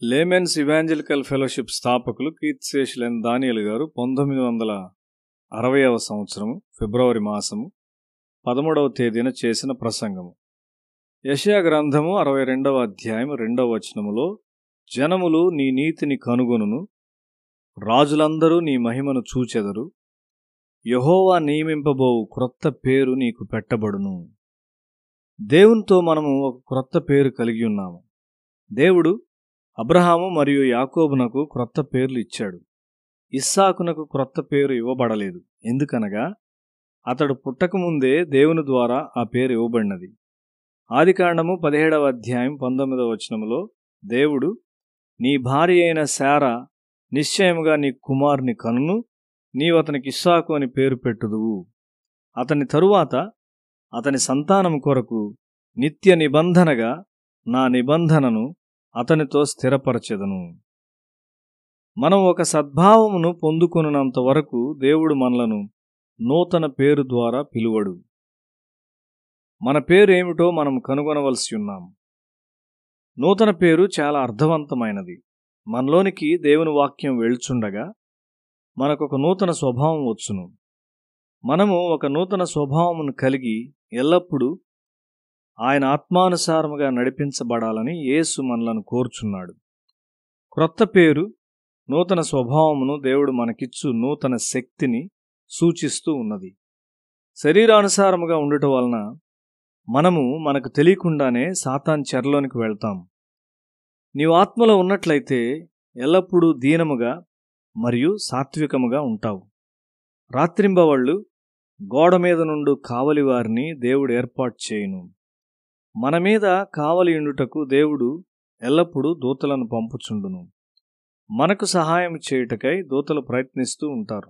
Laymen's evangelical fellowship స్థాపకులు కీర్తిశేషులైన దానియేలు గారు 1960వ సంవత్సరము ఫిబ్రవరి మాసము 13వ తేదీన చేసిన ప్రసంగము. యెషయా గ్రంథము 62వ అధ్యాయం 2వ వచనములో, జనములు నీ నీతిని కనుగొనును, రాజులందరూ నీ మహిమను చూచెదరు, యెహోవా నియమింపబోవు క్రొత్త పేరు నీకు పెట్టబడును. దేవునితో మనము ఒక క్రొత్త పేరు కలిగి ఉన్నాము. దేవుడు అబ్రహాము మరియు యాకోబునకు క్రొత్త పేర్లు ఇచ్చాడు. ఇస్సాకునకు క్రొత్త పేరు ఇవ్వబడలేదు. ఎందుకనగా అతడు పుట్టకముందే దేవుని ద్వారా ఆ పేరు ఇవ్వబడినది. ఆదికాండము 17వ అధ్యాయం 19వ వచనములో దేవుడు, నీ భార్య అయిన శారా నిశ్చయముగా నీ కుమారుని కనును, నీవు అతనికి ఇస్సాకు అని పేరు పెట్టుదువు. అతని తరువాత అతని సంతానం కొరకు నిత్య నిబంధనగా నా నిబంధనను అతనితో స్థిరపరచెదను. మనం ఒక సద్భావమును పొందుకొనున్నంత వరకు దేవుడు మనలను నూతన పేరు ద్వారా పిలువడు. మన పేరు ఏమిటో మనం కనుగొనవలసి ఉన్నాం. నూతన పేరు చాలా అర్థవంతమైనది. మనలోనికి దేవుని వాక్యం వెళ్చుండగా మనకొక నూతన స్వభావం వచ్చును. మనము ఒక నూతన స్వభావమును కలిగి ఎల్లప్పుడూ ఆయన ఆత్మానుసారముగా నడిపించబడాలని యేసు మనలను కోరుచున్నాడు. క్రొత్త పేరు నూతన స్వభావమును దేవుడు మనకిచ్చు నూతన శక్తిని సూచిస్తూ ఉన్నది. శరీరానుసారముగా ఉండటం వలన మనము మనకు తెలియకుండానే సాతాను చెరలోనికి వెళ్తాం. నీవు ఆత్మలో ఉన్నట్లయితే ఎల్లప్పుడూ దీనముగా మరియు సాత్వికముగా ఉంటావు. రాత్రింబవళ్ళు గోడ మీద నుండి కావలి వారిని దేవుడు ఏర్పాటు చేయును. మన మీద కావలి ఉండుటకు దేవుడు ఎల్లప్పుడూ దూతలను పంపుచుండును. మనకు సహాయం చేయుటకై దూతలు ప్రయత్నిస్తూ ఉంటారు.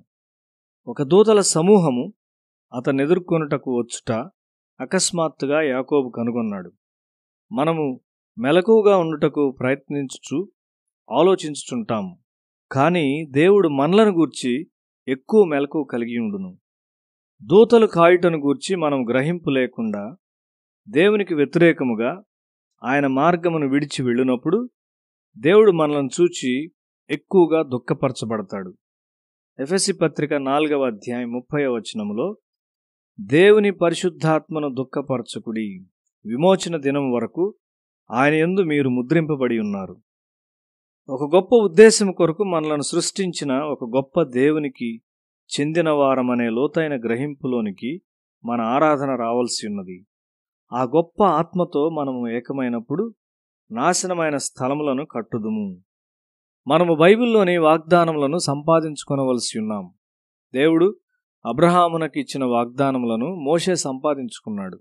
ఒక దూతల సమూహము అతన్ని ఎదుర్కొనుటకు వచ్చుట అకస్మాత్తుగా యాకోబు కనుగొన్నాడు. మనము మెలకువగా ఉండుటకు ప్రయత్నించుచు ఆలోచించుచుంటాము. కానీ దేవుడు మనలను గూర్చి ఎక్కువ మెలకువ కలిగి ఉండును. దూతలు కాయుటను గూర్చి మనం గ్రహింపు లేకుండా దేవునికి వ్యతిరేకముగా ఆయన మార్గమును విడిచి వెళ్ళినప్పుడు దేవుడు మనలను చూచి ఎక్కువగా దుఃఖపరచబడతాడు. ఎఫెసీ పత్రిక 4వ అధ్యాయం 30వ వచనములో, దేవుని పరిశుద్ధాత్మను దుఃఖపరచకుడి, విమోచన దినం వరకు ఆయన యందు మీరు ముద్రింపబడి ఉన్నారు. ఒక గొప్ప ఉద్దేశం కొరకు మనలను సృష్టించిన ఒక గొప్ప దేవునికి చెందిన వారమనే లోతైన గ్రహింపులోనికి మన ఆరాధన రావాల్సి ఉన్నది. ఆ గొప్ప ఆత్మతో మనము ఏకమైనప్పుడు నాశనమైన స్థలములను కట్టుదుము. మనము బైబిల్లోని వాగ్దానములను సంపాదించుకొనవలసి ఉన్నాం. దేవుడు అబ్రహామునకు ఇచ్చిన వాగ్దానములను మోషే సంపాదించుకున్నాడు.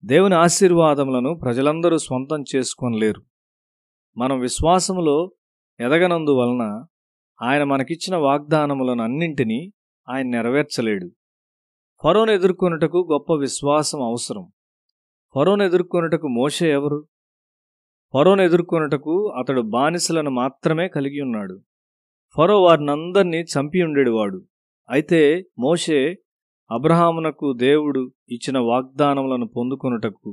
దేవుని ఆశీర్వాదములను ప్రజలందరూ స్వంతం చేసుకోనలేరు. మనం విశ్వాసములో ఎదగనందువలన ఆయన మనకిచ్చిన వాగ్దానములను అన్నింటినీ ఆయన నెరవేర్చలేడు. ఫరోను ఎదుర్కొనుటకు గొప్ప విశ్వాసం అవసరం. ఫరోను ఎదుర్కొనుటకు మోషే ఎవరు? ఫరోను ఎదుర్కొనుటకు అతడు బానిసలను మాత్రమే కలిగి ఉన్నాడు. ఫరో వారినందరినీ చంపి ఉండేవాడు. అయితే మోషే అబ్రహామునకు దేవుడు ఇచ్చిన వాగ్దానములను పొందుకొనుటకు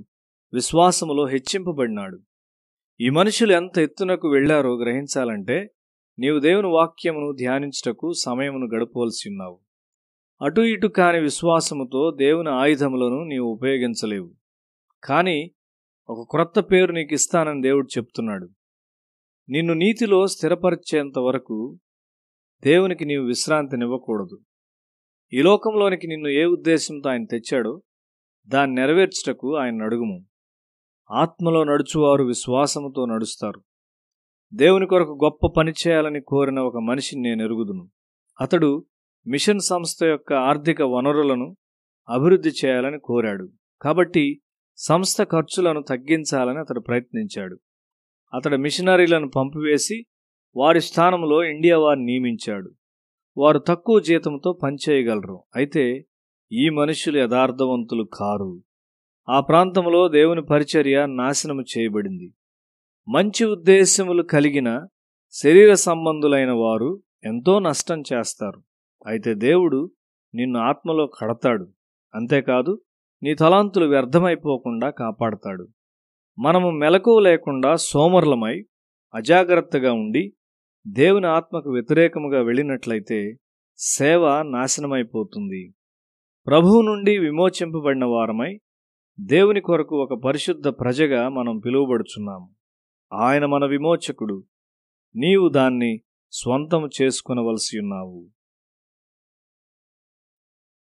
విశ్వాసములో హెచ్చింపబడినాడు. ఈ మనుషులు ఎంత ఎత్తునకు వెళ్లారో గ్రహించాలంటే నీవు దేవుని వాక్యమును ధ్యానించుటకు సమయమును గడపవలసి ఉన్నావు. అటు ఇటు కాని విశ్వాసముతో దేవుని ఆయుధములను నీవు ఉపయోగించలేవు. కానీ ఒక క్రొత్త పేరు నీకు ఇస్తానని దేవుడు చెప్తున్నాడు. నిన్ను నీతిలో స్థిరపరిచేంత వరకు దేవునికి నీవు విశ్రాంతినివ్వకూడదు. ఈ లోకంలోనికి నిన్ను ఏ ఉద్దేశంతో ఆయన తెచ్చాడో దాన్ని నెరవేర్చుటకు ఆయన అడుగుము. ఆత్మలో నడుచువారు విశ్వాసముతో నడుస్తారు. దేవుని కొరకు గొప్ప పని చేయాలని కోరిన ఒక మనిషిని నేను ఎరుగుదును. అతడు మిషన్ సంస్థ యొక్క ఆర్థిక వనరులను అభివృద్ధి చేయాలని కోరాడు. కాబట్టి సంస్థ ఖర్చులను తగ్గించాలని అతడు ప్రయత్నించాడు. అతడు మిషనరీలను పంపివేసి వారి స్థానంలో ఇండియా వారిని నియమించాడు. వారు తక్కువ జీతంతో పనిచేయగలరు. అయితే ఈ మనుషులు యథార్థవంతులు కారు. ఆ ప్రాంతంలో దేవుని పరిచర్య నాశనము చేయబడింది. మంచి ఉద్దేశములు కలిగిన శరీర సంబంధులైన వారు ఎంతో నష్టం చేస్తారు. అయితే దేవుడు నిన్ను ఆత్మలో కడతాడు. అంతేకాదు నీ తలాంతులు వ్యర్థమైపోకుండా కాపాడతాడు. మనము మెలకువ లేకుండా సోమరులమై అజాగ్రత్తగా ఉండి దేవుని ఆత్మకు వ్యతిరేకముగా వెళ్ళినట్లయితే సేవ నాశనమైపోతుంది. ప్రభువు నుండి విమోచింపబడిన వారమై దేవుని కొరకు ఒక పరిశుద్ధ ప్రజగా మనం పిలువబడుచున్నాము. ఆయన మన విమోచకుడు. నీవు దాన్ని స్వంతం చేసుకొనవలసి ఉన్నావు.